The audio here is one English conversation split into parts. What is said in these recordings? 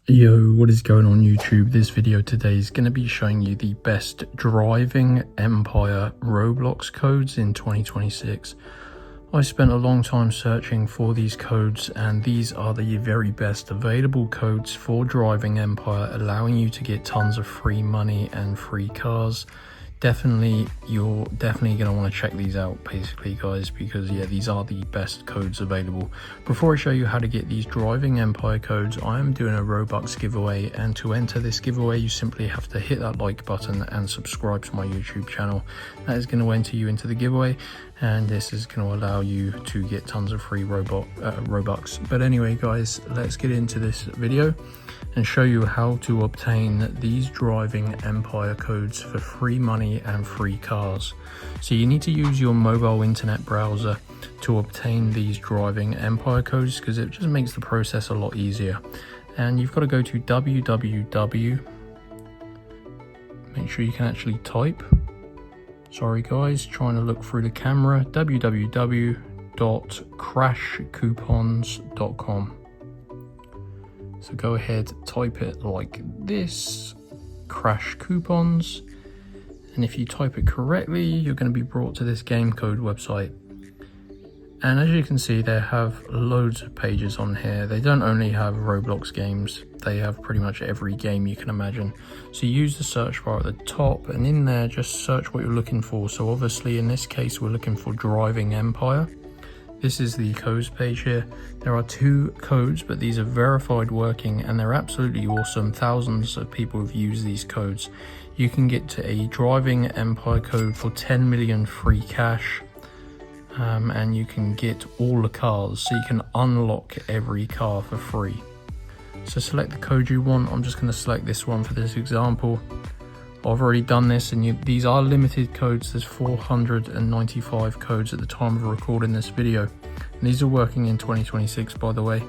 Yo, what is going on YouTube? This video today is going to be showing you the best driving Empire Roblox codes in 2026. I spent a long time searching for these codes, and these are the very best available codes for driving Empire, allowing you to get tons of free money and free cars. You're definitely going to want to check these out basically, guys, because yeah, these are the best codes available. Before I show you how to get these driving Empire codes, I am doing a Robux giveaway, and to enter this giveaway you simply have to hit that like button and subscribe to my YouTube channel. That is going to enter you into the giveaway, and this is going to allow you to get tons of free Robux. But anyway, guys, let's get into this video and show you how to obtain these driving Empire codes for free money and free cars. So you need to use your mobile internet browser to obtain these driving Empire codes, because it just makes the process a lot easier. And you've got to go to www, make sure you can actually type, sorry guys, trying to look through the camera, www.crashcoupons.com. So go ahead, type it like this, Crash Coupons, and if you type it correctly, you're going to be brought to this game code website. And as you can see, they have loads of pages on here. They don't only have Roblox games, they have pretty much every game you can imagine. So use the search bar at the top, and in there just search what you're looking for. So obviously in this case we're looking for driving Empire. This is the codes page here. There are 2 codes, but these are verified working, and they're absolutely awesome. Thousands of people have used these codes. You can get to a driving Empire code for 10 million free cash, and you can get all the cars, so you can unlock every car for free. So select the code you want. I'm just going to select this one for this example. I've already done this, and these are limited codes. There's 495 codes at the time of recording this video, and these are working in 2026, by the way.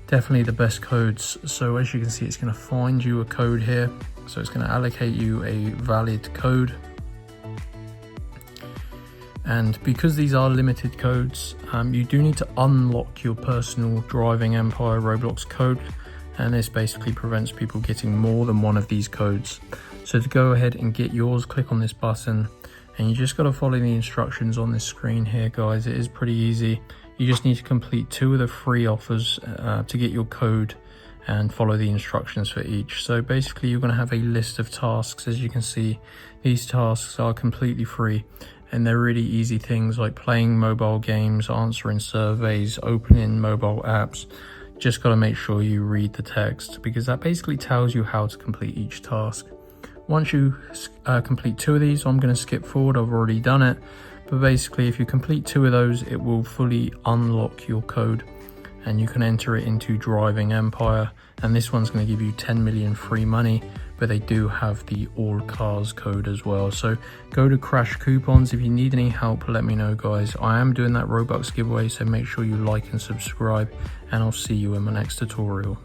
Definitely the best codes. So as you can see, it's going to find you a code here, so it's going to allocate you a valid code. And because these are limited codes, you do need to unlock your personal driving Empire Roblox code, and this basically prevents people getting more than one of these codes. So to go ahead and get yours, click on this button, and you just got to follow the instructions on this screen here, guys. It is pretty easy. You just need to complete 2 of the free offers to get your code, and follow the instructions for each. So basically you're going to have a list of tasks. As you can see, these tasks are completely free, and they're really easy things like playing mobile games, answering surveys, opening mobile apps. Just got to make sure you read the text, because that basically tells you how to complete each task. Once you complete 2 of these, I'm going to skip forward, I've already done it, but basically if you complete 2 of those, it will fully unlock your code, and you can enter it into driving Empire. And this one's going to give you 10 million free money, but they do have the all cars code as well. So go to Crash Coupons. If you need any help, let me know, guys. I am doing that Robux giveaway, so make sure you like and subscribe, and I'll see you in my next tutorial.